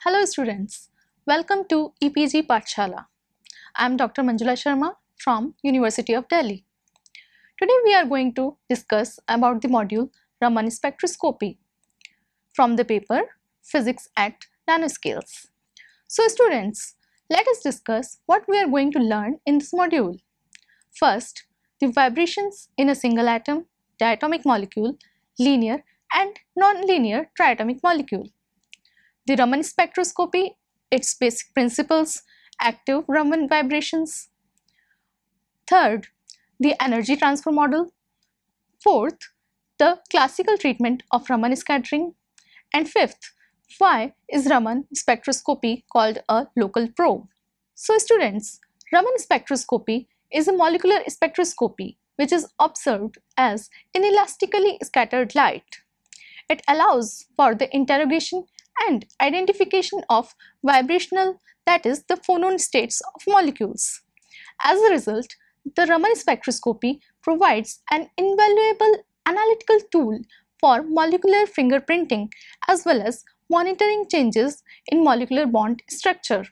Hello students, welcome to EPG Pathshala. I am Dr. Manjula Sharma from University of Delhi. Today we are going to discuss about the module Raman spectroscopy from the paper Physics at Nanoscales. So students, let us discuss what we are going to learn in this module. First, the vibrations in a single atom, diatomic molecule, linear and non-linear triatomic molecule. The Raman spectroscopy, its basic principles, active Raman vibrations. Third, the energy transfer model. Fourth, the classical treatment of Raman scattering. And fifth, why is Raman spectroscopy called a local probe? So students, Raman spectroscopy is a molecular spectroscopy which is observed as inelastically scattered light. It allows for the interrogation and identification of vibrational, that is the phonon states of molecules. As a result, the Raman spectroscopy provides an invaluable analytical tool for molecular fingerprinting as well as monitoring changes in molecular bond structure,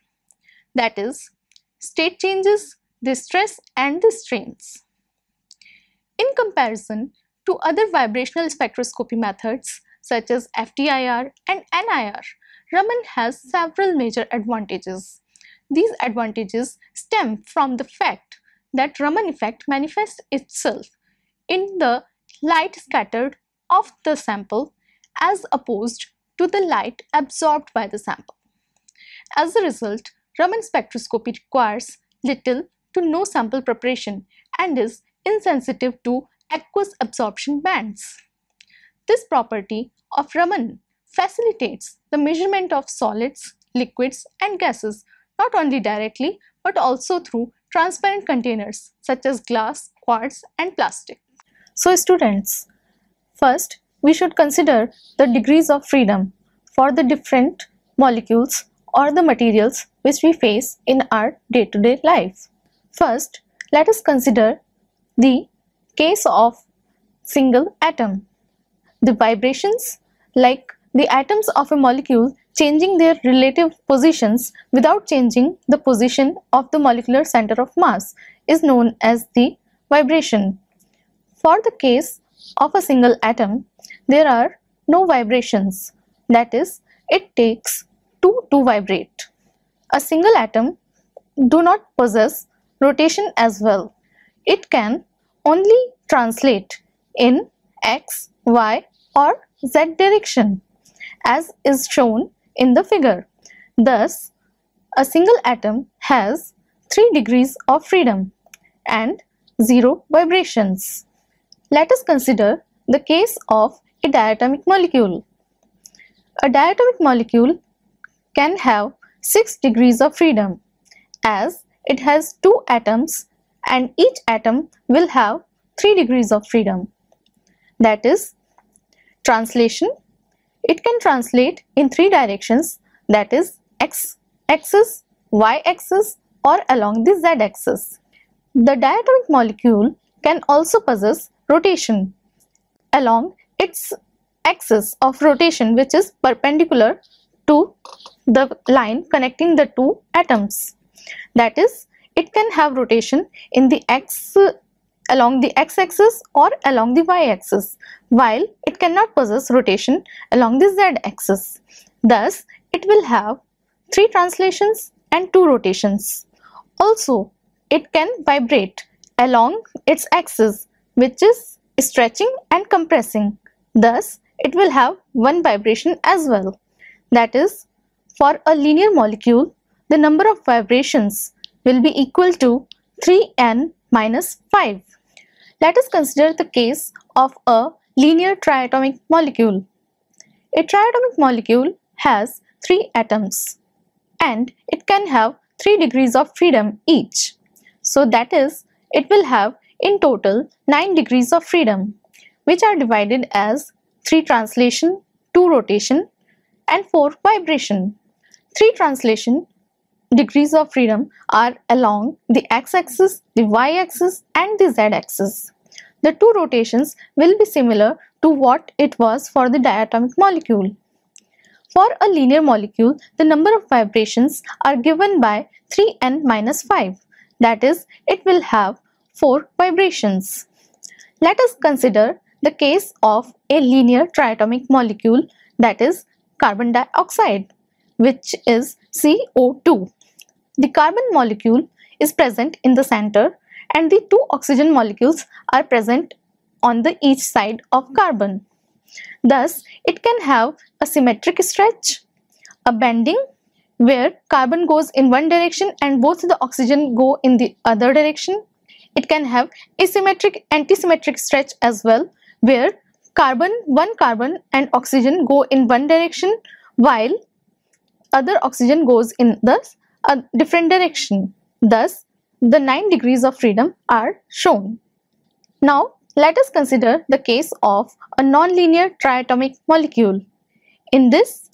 that is state changes, the stress and the strains. In comparison to other vibrational spectroscopy methods such as FTIR and NIR, Raman has several major advantages. These advantages stem from the fact that Raman effect manifests itself in the light scattered off the sample as opposed to the light absorbed by the sample. As a result, Raman spectroscopy requires little to no sample preparation and is insensitive to aqueous absorption bands. This property of Raman facilitates the measurement of solids, liquids and gases not only directly but also through transparent containers such as glass, quartz and plastic. So students, first we should consider the degrees of freedom for the different molecules or the materials which we face in our day-to-day life. First, let us consider the case of single atom. The vibrations, like the atoms of a molecule changing their relative positions without changing the position of the molecular center of mass, is known as the vibration. For the case of a single atom, there are no vibrations, that is, it takes two to vibrate. A single atom do not possess rotation as well. It can only translate in x, y or z direction as is shown in the figure. Thus, a single atom has 3 degrees of freedom and 0 vibrations. Let us consider the case of a diatomic molecule. A diatomic molecule can have 6 degrees of freedom as it has 2 atoms and each atom will have 3 degrees of freedom. That is, translation, it can translate in 3 directions, that is x-axis, y-axis or along the z-axis. The diatomic molecule can also possess rotation along its axis of rotation which is perpendicular to the line connecting the 2 atoms. That is, it can have rotation in the along the x-axis or along the y-axis, while it cannot possess rotation along the z-axis. Thus, it will have 3 translations and 2 rotations. Also, it can vibrate along its axis, which is stretching and compressing. Thus, it will have 1 vibration as well. That is, for a linear molecule, the number of vibrations will be equal to 3n minus 5. Let us consider the case of a linear triatomic molecule. A triatomic molecule has 3 atoms and it can have 3 degrees of freedom each. So that is, it will have in total 9 degrees of freedom, which are divided as 3 translation, 2 rotation and 4 vibration. 3 translation degrees of freedom are along the x-axis, the y-axis and the z-axis. The 2 rotations will be similar to what it was for the diatomic molecule. For a linear molecule, the number of vibrations are given by 3n minus 5. That is, it will have 4 vibrations. Let us consider the case of a linear triatomic molecule, that is carbon dioxide, which is CO2. The carbon molecule is present in the center and the 2 oxygen molecules are present on the each side of carbon. Thus, it can have a symmetric stretch, a bending where carbon goes in one direction and both the oxygen go in the other direction. It can have asymmetric antisymmetric stretch as well, where one carbon and oxygen go in one direction while other oxygen goes in the different direction. Thus, the 9 degrees of freedom are shown. Now, let us consider the case of a non-linear triatomic molecule. In this,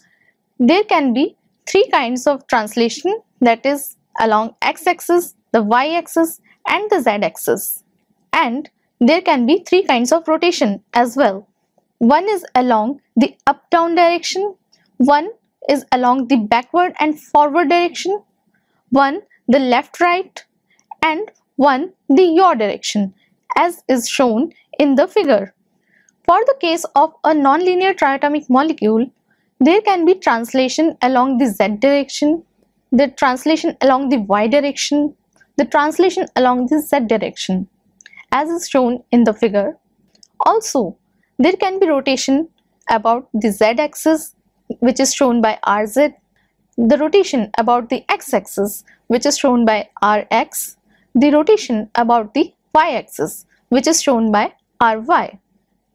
there can be 3 kinds of translation, that is along x-axis, the y-axis and the z-axis. And there can be 3 kinds of rotation as well. One is along the up-down direction, one is along the backward and forward direction, one the left-right and one the yaw direction, as is shown in the figure. For the case of a non-linear triatomic molecule, there can be translation along the z direction, the translation along the y direction, the translation along the z direction, as is shown in the figure. Also, there can be rotation about the z-axis, which is shown by Rz, the rotation about the x-axis, which is shown by Rx, the rotation about the y-axis, which is shown by Ry.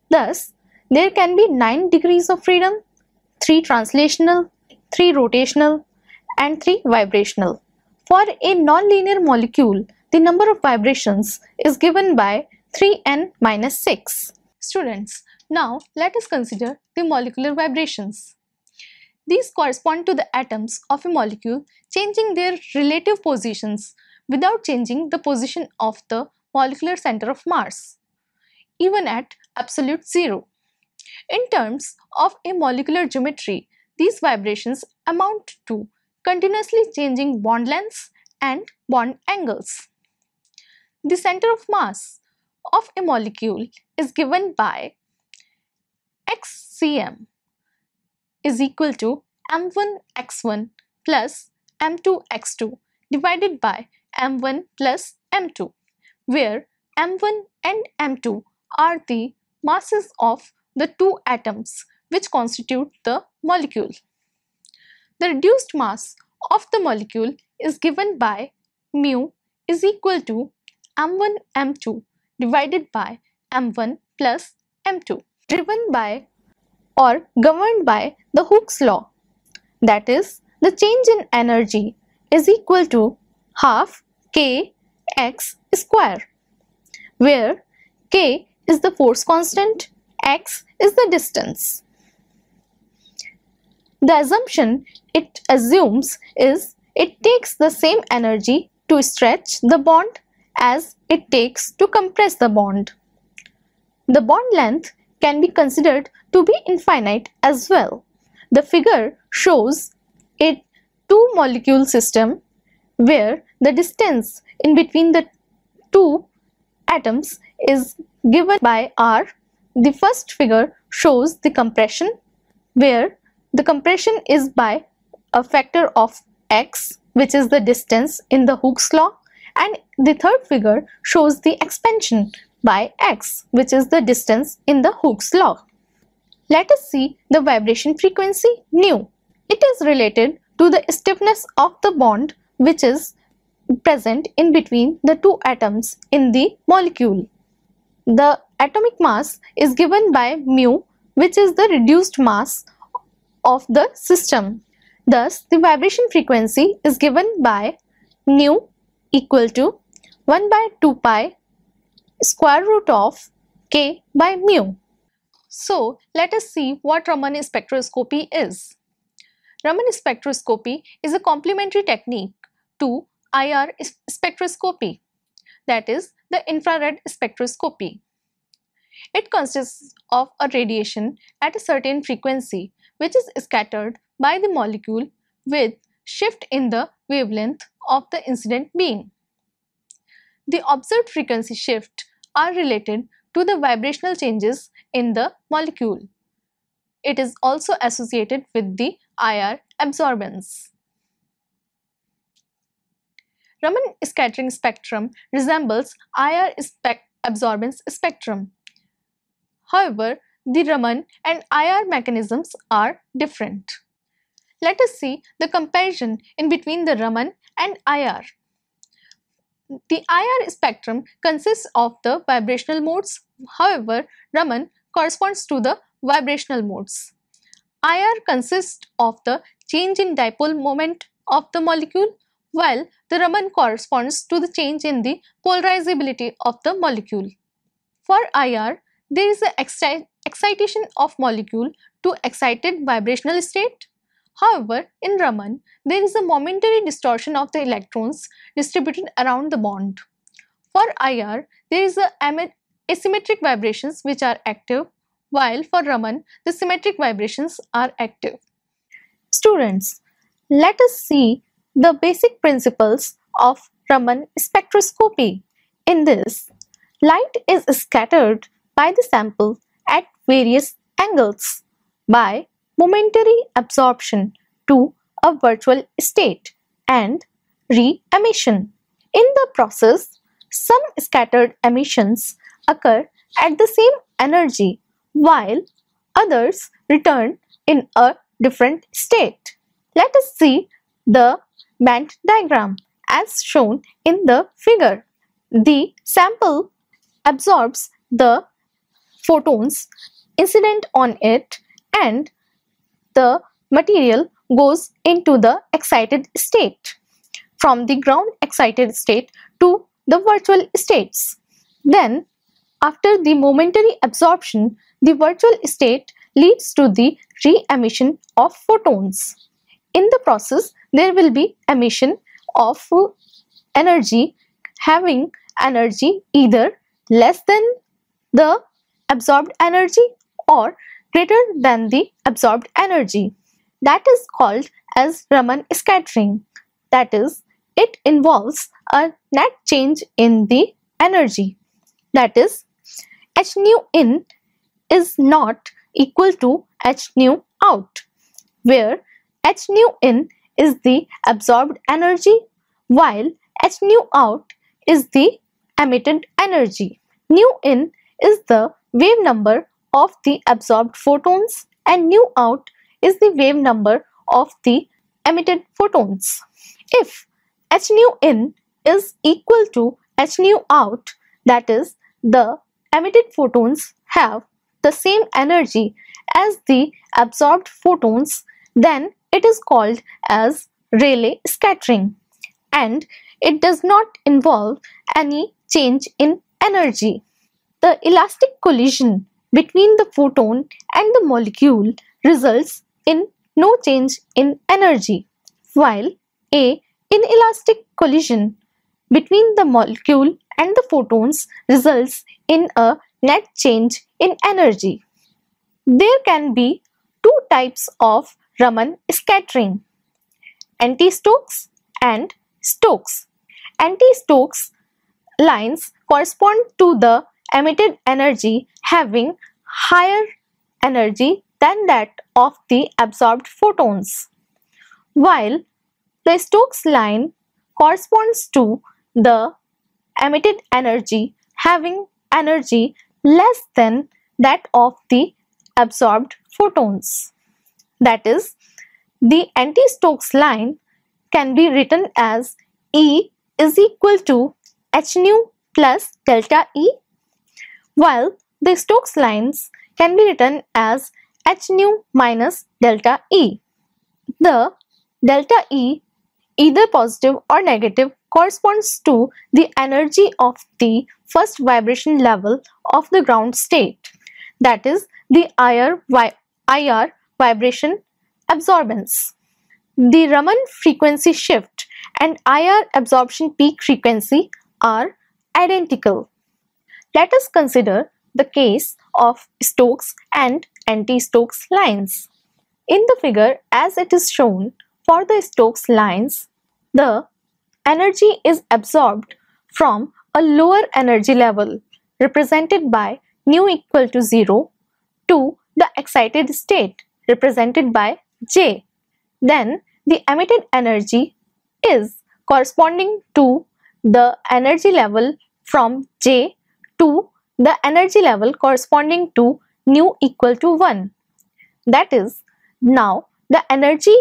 Thus, there can be 9 degrees of freedom, 3 translational, 3 rotational and 3 vibrational. For a non-linear molecule, the number of vibrations is given by 3n minus 6. Students, now let us consider the molecular vibrations. These correspond to the atoms of a molecule changing their relative positions without changing the position of the molecular center of mass, even at absolute zero. In terms of a molecular geometry, these vibrations amount to continuously changing bond lengths and bond angles. The center of mass of a molecule is given by xcm is equal to m1x1 plus m2x2 divided by m1 plus m2, where m1 and m2 are the masses of the 2 atoms which constitute the molecule. The reduced mass of the molecule is given by mu is equal to m1 m2 divided by m1 plus m2, driven by or governed by the Hooke's law, that is, the change in energy is equal to half k x square, where k is the force constant, x is the distance. The assumption it assumes is it takes the same energy to stretch the bond as it takes to compress the bond. The bond length can be considered to be infinite as well. The figure shows a 2-molecule system where the distance in between the 2 atoms is given by r. The first figure shows the compression, where the compression is by a factor of x, which is the distance in the Hooke's law, and the third figure shows the expansion by x, which is the distance in the Hooke's law. Let us see the vibration frequency nu. It is related to the stiffness of the bond which is present in between the 2 atoms in the molecule. The atomic mass is given by mu, which is the reduced mass of the system. Thus, the vibration frequency is given by nu equal to 1 by 2 pi square root of k by mu. So, let us see what Raman spectroscopy is. Raman spectroscopy is a complementary technique to IR spectroscopy, that is the infrared spectroscopy. It consists of a radiation at a certain frequency which is scattered by the molecule with shift in the wavelength of the incident beam. The observed frequency shift are related to the vibrational changes in the molecule. It is also associated with the IR absorbance. Raman scattering spectrum resembles IR absorbance spectrum. However, the Raman and IR mechanisms are different. Let us see the comparison in between the Raman and IR. The IR spectrum consists of the vibrational modes. However, Raman corresponds to the vibrational modes. IR consists of the change in dipole moment of the molecule, while the Raman corresponds to the change in the polarizability of the molecule. For IR, there is an excitation of molecule to excited vibrational state. However, in Raman, there is a momentary distortion of the electrons distributed around the bond. For IR, there is asymmetric vibrations which are active, while for Raman, the symmetric vibrations are active. Students, let us see the basic principles of Raman spectroscopy. In this, light is scattered by the sample at various angles by momentary absorption to a virtual state and re-emission. In the process, some scattered emissions occur at the same energy while others return in a different state. Let us see the band diagram as shown in the figure. The sample absorbs the photons incident on it and the material goes into the excited state from the ground excited state to the virtual states. Then, after the momentary absorption, the virtual state leads to the re-emission of photons. In the process, there will be emission of energy having energy either less than the absorbed energy or greater than the absorbed energy. That is called as Raman scattering. That is, it involves a net change in the energy. That is, h nu in is not equal to h nu out, where h nu in is the absorbed energy while h nu out is the emitted energy. Nu in is the wave number of the absorbed photons and nu out is the wave number of the emitted photons. If h nu in is equal to h nu out, that is, the emitted photons have the same energy as the absorbed photons, then it is called as Rayleigh scattering, and it does not involve any change in energy. The elastic collision between the photon and the molecule results in no change in energy, while a inelastic collision between the molecule and the photons results in a net change in energy. There can be two types of Raman scattering: anti-Stokes and Stokes. Anti-Stokes lines correspond to the emitted energy having higher energy than that of the absorbed photons, while the Stokes line corresponds to the emitted energy having energy less than that of the absorbed photons. That is, the anti-Stokes line can be written as E is equal to h nu plus delta E, while the Stokes lines can be written as h nu minus delta E. The delta E, either positive or negative, corresponds to the energy of the first vibration level of the ground state, that is, the IR vibration absorbance. The Raman frequency shift and IR absorption peak frequency are identical. Let us consider the case of Stokes and anti-Stokes lines. In the figure as it is shown, for the Stokes lines, the energy is absorbed from a lower energy level represented by nu equal to 0 to the excited state represented by J. Then the emitted energy is corresponding to the energy level from J to the energy level corresponding to nu equal to 1. That is, now the energy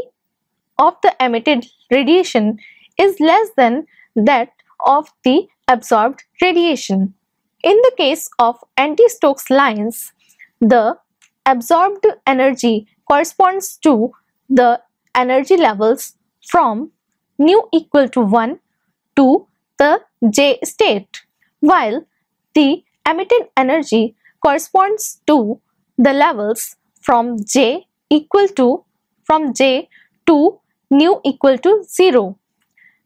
of the emitted radiation is less than that of the absorbed radiation. In the case of anti-Stokes lines, the absorbed energy corresponds to the energy levels from nu equal to 1 to the J state, while the emitted energy corresponds to the levels from J to nu equal to 0.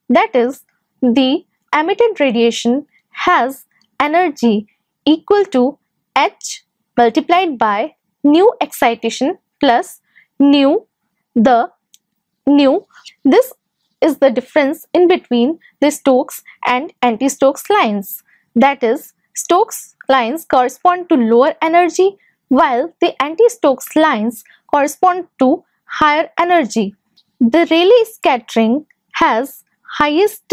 That is, the emitted radiation has energy equal to H multiplied by nu excitation plus nu. This is the difference in between the Stokes and anti-Stokes lines. That is, Stokes lines correspond to lower energy while the anti-Stokes lines correspond to higher energy. The Rayleigh scattering has highest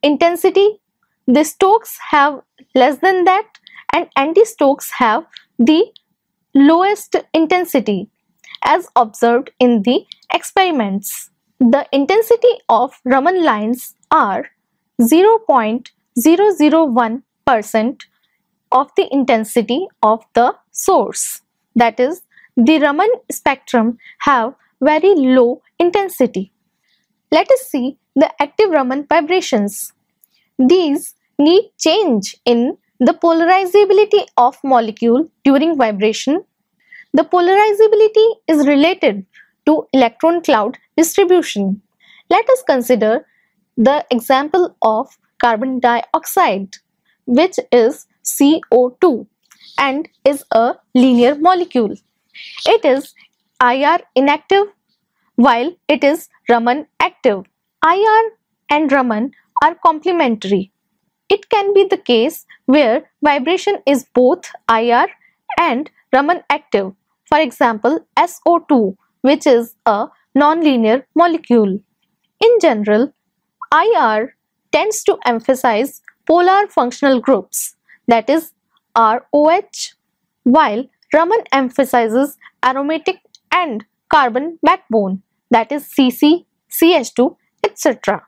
intensity, the Stokes have less than that, and anti-Stokes have the lowest intensity as observed in the experiments. The intensity of Raman lines are 0.001% of the intensity of the source. That is, the Raman spectrum have very low intensity. Let us see the active Raman vibrations. These need change in the polarizability of molecule during vibration. The polarizability is related to electron cloud distribution. Let us consider the example of carbon dioxide, which is CO2 and is a linear molecule. It is IR inactive while it is Raman active. IR and Raman are complementary. It can be the case where vibration is both IR and Raman active. For example, SO2, which is a nonlinear molecule. In general, IR tends to emphasize polar functional groups, that is ROH, while Raman emphasizes aromatic and carbon backbone, that is CC, CH2, etc.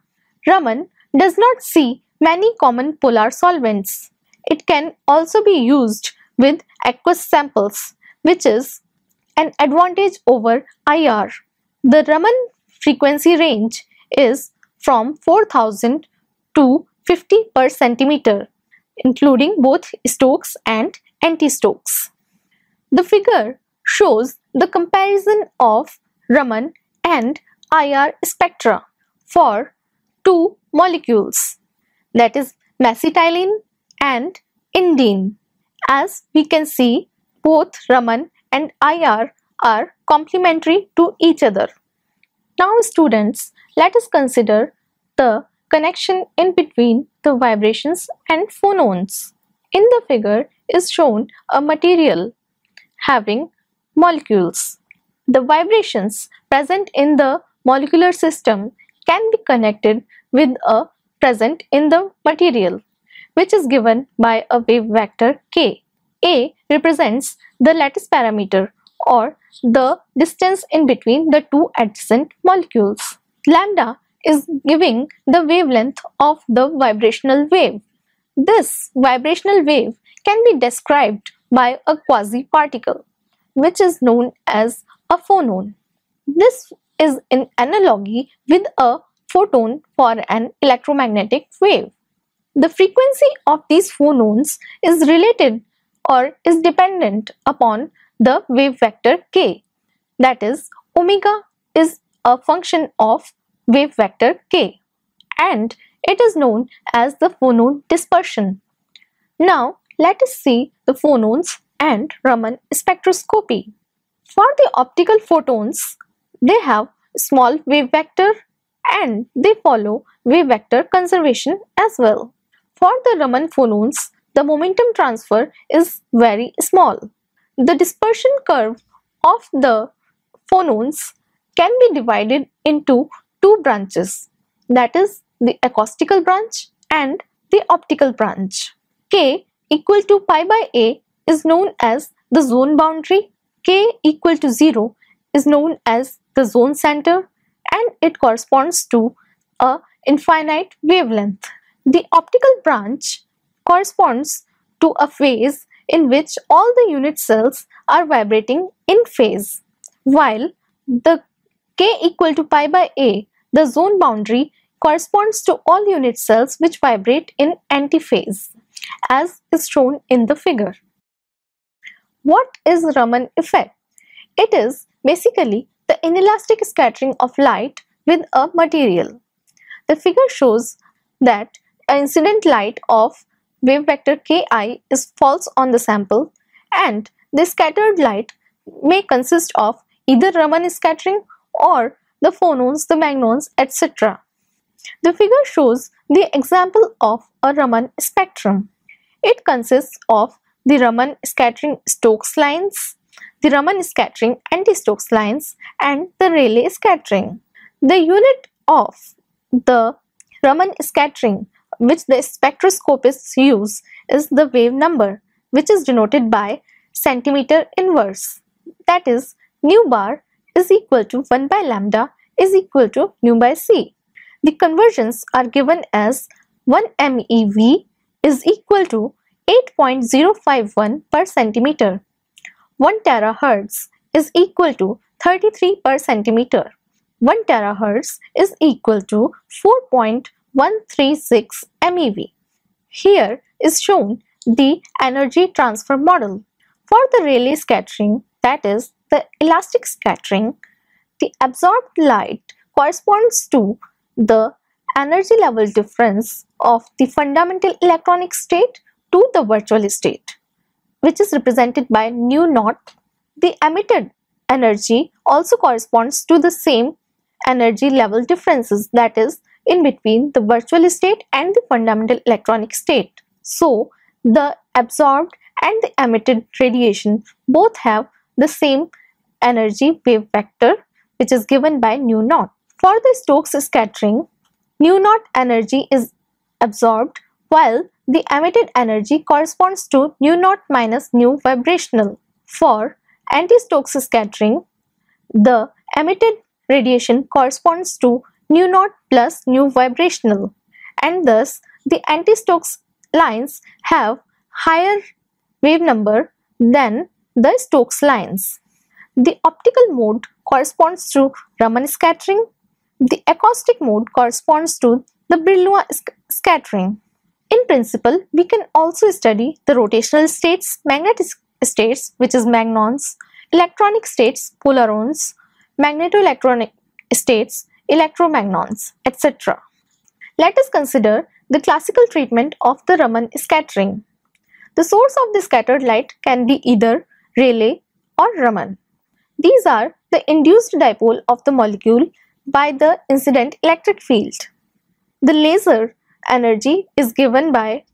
Raman does not see many common polar solvents. It can also be used with aqueous samples, which is an advantage over IR. The Raman frequency range is from 4000 to 50 per centimeter, including both Stokes and anti-Stokes. The figure shows the comparison of Raman and IR spectra for two molecules, that is mesitylene and indene. As we can see, both Raman and IR are complementary to each other. Now students, let us consider the connection in between the vibrations and phonons. In the figure is shown a material having molecules. The vibrations present in the molecular system can be connected with a present in the material, which is given by a wave vector k. A represents the lattice parameter or the distance in between the two adjacent molecules. Lambda is giving the wavelength of the vibrational wave. This vibrational wave can be described by a quasi-particle, which is known as a phonon. This is in analogy with a photon for an electromagnetic wave. The frequency of these phonons is related or is dependent upon the wave vector k. That is, omega is a function of wave vector k, and it is known as the phonon dispersion. Now let us see the phonons and Raman spectroscopy. For the optical photons, They have small wave vector and they follow wave vector conservation as well. For the Raman phonons, the momentum transfer is very small. The dispersion curve of the phonons can be divided into two branches, that is the acoustical branch and the optical branch. K equal to pi by A is known as the zone boundary, K equal to 0 is known as the zone center, and it corresponds to a infinite wavelength. The optical branch corresponds to a phase in which all the unit cells are vibrating in phase, while the K equal to pi by A, the zone boundary, corresponds to all unit cells which vibrate in antiphase, as is shown in the figure. What is Raman effect? It is basically the inelastic scattering of light with a material. The figure shows that incident light of wave vector Ki falls on the sample, and the scattered light may consist of either Raman scattering or the phonons, the magnons, etc. The figure shows the example of a Raman spectrum. It consists of the Raman scattering Stokes lines, the Raman scattering anti-Stokes lines, and the Rayleigh scattering. The unit of the Raman scattering which the spectroscopists use is the wave number, which is denoted by centimeter inverse. That is, nu bar is equal to 1 by lambda is equal to nu by c. The conversions are given as 1 MeV is equal to 8.051 per centimeter. 1 terahertz is equal to 33 per centimeter. 1 terahertz is equal to 4.136 MeV. Here is shown the energy transfer model. For the Rayleigh scattering, that is the elastic scattering, the absorbed light corresponds to the energy level difference of the fundamental electronic state to the virtual state, which is represented by nu naught. The emitted energy also corresponds to the same energy level differences, that is in between the virtual state and the fundamental electronic state. So the absorbed and the emitted radiation both have the same energy wave vector, which is given by nu naught. For the Stokes scattering, nu naught energy is absorbed while the emitted energy corresponds to nu naught minus nu vibrational. For anti-Stokes scattering, the emitted radiation corresponds to nu naught plus nu vibrational, and thus the anti-Stokes lines have higher wave number than the Stokes lines. The optical mode corresponds to Raman scattering. The acoustic mode corresponds to the Brillouin scattering. In principle, we can also study the rotational states, magnetic states, which is magnons, electronic states, polarons, magnetoelectronic states, electromagnons, etc. Let us consider the classical treatment of the Raman scattering. The source of the scattered light can be either Rayleigh or Raman. These are the induced dipole of the molecule by the incident electric field. The laser energy is given by,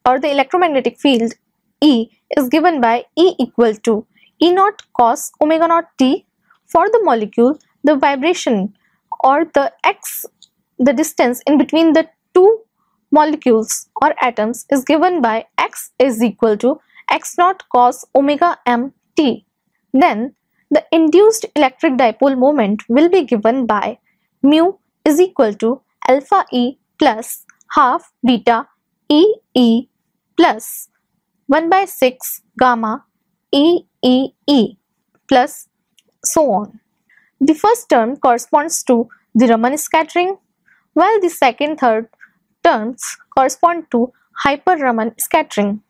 or the electromagnetic field E is given by E equal to E naught cos omega naught t. For the molecule, the vibration or the distance in between the two molecules or atoms is given by x is equal to x naught cos omega m t. Then the induced electric dipole moment will be given by mu is equal to alpha e plus half beta e plus 1 by 6 gamma e plus so on. The first term corresponds to the Raman scattering, while the second, third terms correspond to hyper-Raman scattering,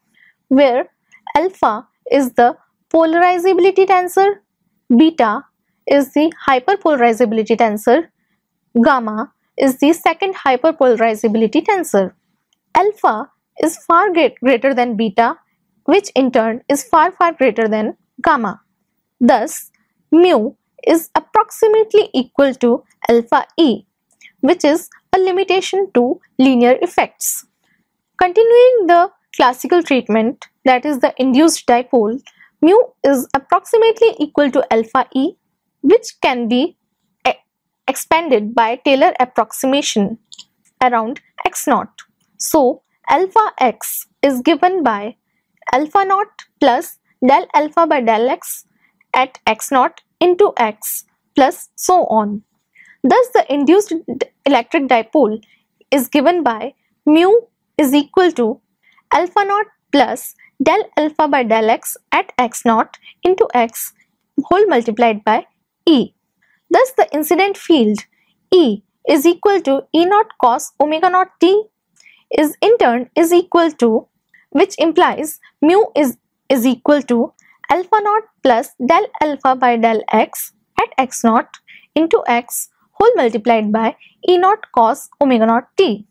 where alpha is the polarizability tensor, beta is the hyperpolarizability tensor, gamma is the second hyperpolarizability tensor. Alpha is far greater than beta, which in turn is far greater than gamma. Thus, mu is approximately equal to alpha E, which is a limitation to linear effects. Continuing the classical treatment, that is the induced dipole, mu is approximately equal to alpha E, which can be expanded by Taylor approximation around x naught. So alpha x is given by alpha naught plus del alpha by del x at x naught into x plus so on. Thus the induced electric dipole is given by mu is equal to alpha naught plus del alpha by del x at x naught into x whole multiplied by E. Thus the incident field E is equal to E naught cos omega naught t is in turn is equal to, which implies mu is equal to alpha naught plus del alpha by del x at x naught into x whole multiplied by E naught cos omega naught t.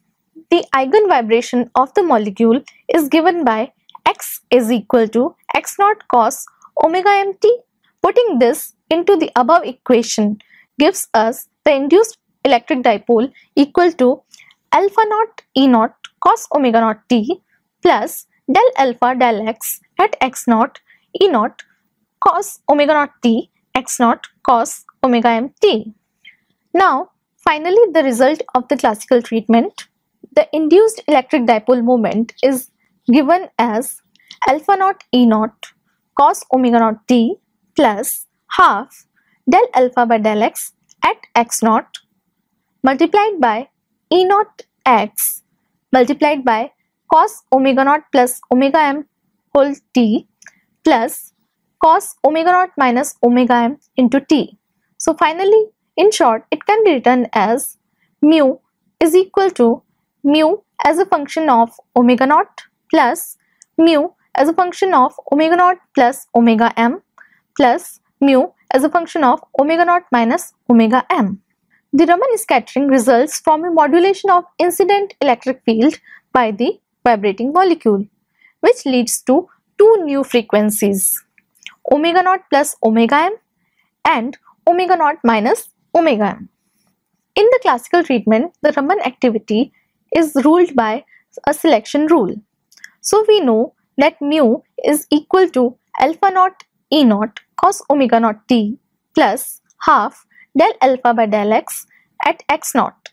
The eigen vibration of the molecule is given by x is equal to x naught cos omega mt. Putting this into the above equation gives us the induced electric dipole equal to alpha naught E naught cos omega naught t plus del alpha del x at x naught E naught cos omega naught t x naught cos omega mt. Now finally the result of the classical treatment. The induced electric dipole moment is given as alpha naught E naught cos omega naught t plus half del alpha by del x at x naught multiplied by E naught x multiplied by cos omega naught plus omega m whole t plus cos omega naught minus omega m into t. So finally, in short, it can be written as mu is equal to mu as a function of omega naught plus mu as a function of omega naught plus omega m plus mu as a function of omega naught minus omega m. The Raman scattering results from a modulation of incident electric field by the vibrating molecule, which leads to two new frequencies, omega naught plus omega m and omega naught minus omega m. In the classical treatment, the Raman activity is ruled by a selection rule. So we know that mu is equal to alpha naught E naught cos omega naught t plus half del alpha by del x at x naught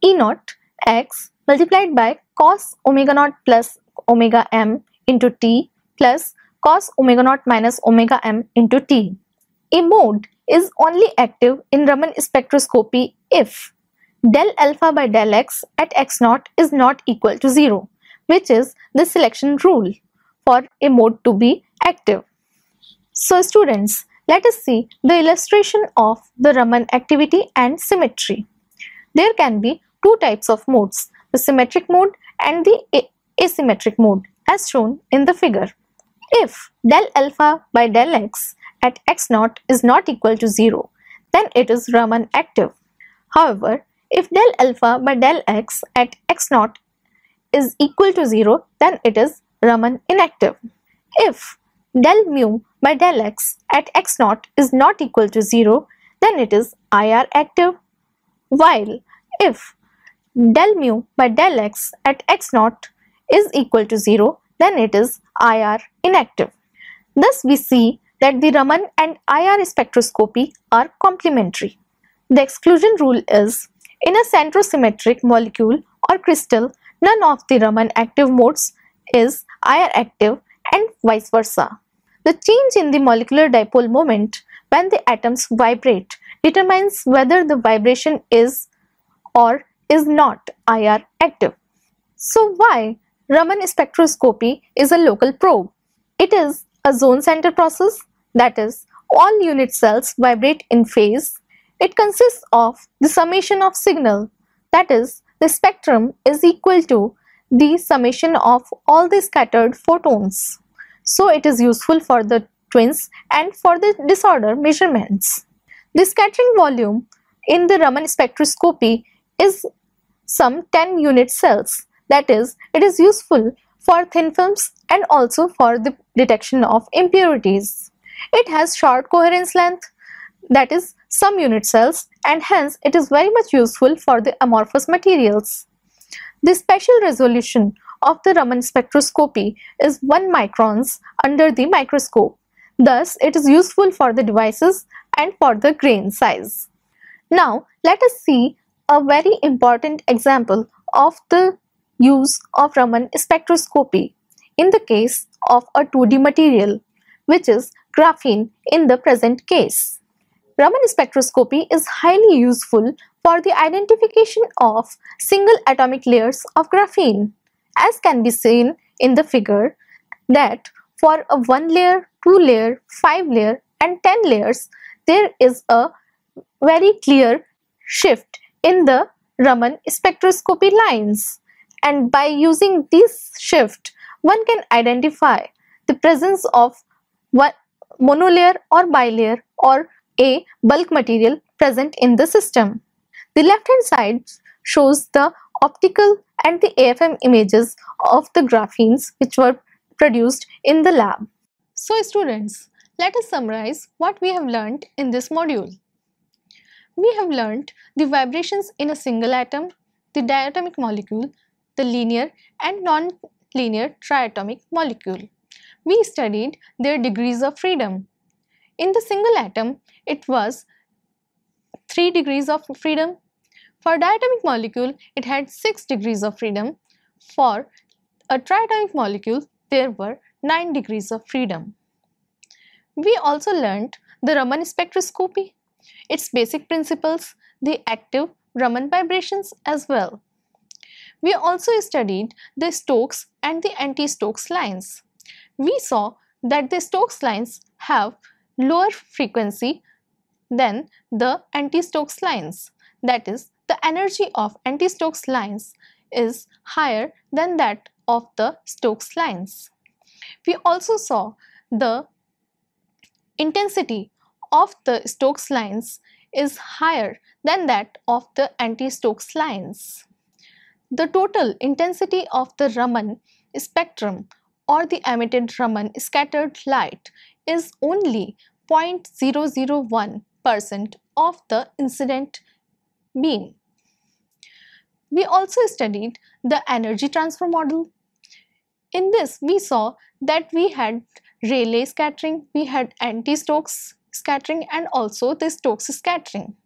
E naught x multiplied by cos omega naught plus omega m into t plus cos omega naught minus omega m into t. A mode is only active in Raman spectroscopy if del alpha by del x at x naught is not equal to 0, which is the selection rule for a mode to be active. So students, let us see the illustration of the Raman activity and symmetry. There can be two types of modes, the symmetric mode and the asymmetric mode as shown in the figure. If del alpha by del x at x naught is not equal to 0, then it is Raman active. However, if del alpha by del x at x naught is equal to 0, then it is Raman inactive. If del mu by del x at x naught is not equal to 0, then it is IR active, while if del mu by del x at x naught is equal to 0, then it is IR inactive. Thus we see that the Raman and IR spectroscopy are complementary. The exclusion rule is, in a centrosymmetric molecule or crystal, none of the Raman active modes is IR active and vice versa. The change in the molecular dipole moment when the atoms vibrate determines whether the vibration is or is not IR active. So why Raman spectroscopy is a local probe? It is a zone center process, that is, all unit cells vibrate in phase. It consists of the summation of signal, that is, the spectrum is equal to the summation of all the scattered photons. So it is useful for the twins and for the disorder measurements. The scattering volume in the Raman spectroscopy is some 10 unit cells, that is, it is useful for thin films and also for the detection of impurities. It has short coherence length, that is some unit cells, and hence it is very much useful for the amorphous materials. The special resolution of the Raman spectroscopy is 1 microns under the microscope. Thus, it is useful for the devices and for the grain size. Now, let us see a very important example of the use of Raman spectroscopy in the case of a 2D material, which is graphene in the present case. Raman spectroscopy is highly useful for the identification of single atomic layers of graphene, as can be seen in the figure that for a 1 layer, 2 layer, 5 layer and 10 layers, there is a very clear shift in the Raman spectroscopy lines, and by using this shift one can identify the presence of one monolayer or bilayer or a bulk material present in the system. The left hand side shows the optical and the AFM images of the graphenes which were produced in the lab. So students, let us summarize what we have learned in this module. We have learned the vibrations in a single atom, the diatomic molecule, the linear and non-linear triatomic molecule. We studied their degrees of freedom. In the single atom, it was 3 degrees of freedom. For diatomic molecule, it had 6 degrees of freedom. For a triatomic molecule, there were 9 degrees of freedom. We also learned the Raman spectroscopy, its basic principles, the active Raman vibrations as well. We also studied the Stokes and the anti-Stokes lines. We saw that the Stokes lines have lower frequency than the anti-Stokes lines. That is, the energy of anti-Stokes lines is higher than that of the Stokes lines. We also saw the intensity of the Stokes lines is higher than that of the anti-Stokes lines. The total intensity of the Raman spectrum or the emitted Raman scattered light is only 0.001% of the incident beam. We also studied the energy transfer model. In this, we saw that we had Rayleigh scattering, we had anti-Stokes scattering and also the Stokes scattering.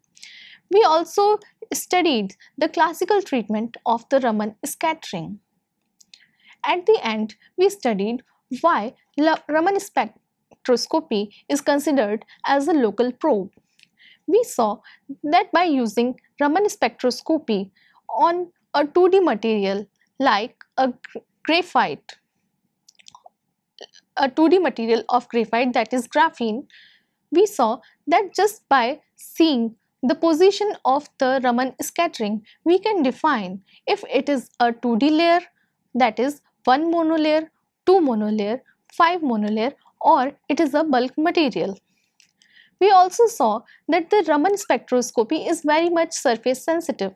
We also studied the classical treatment of the Raman scattering. At the end, we studied why Raman spectroscopy is considered as a local probe. We saw that by using Raman spectroscopy on a 2D material like a graphite, a 2D material of graphite, that is graphene, we saw that just by seeing the position of the Raman scattering, we can define if it is a 2D layer, that is 1 monolayer, 2 monolayer, 5 monolayer, or it is a bulk material. We also saw that the Raman spectroscopy is very much surface sensitive.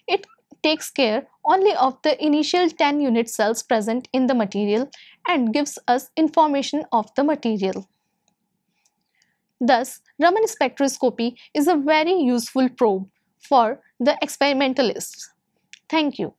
It takes care only of the initial 10 unit cells present in the material and gives us information of the material. Thus, Raman spectroscopy is a very useful probe for the experimentalists. Thank you.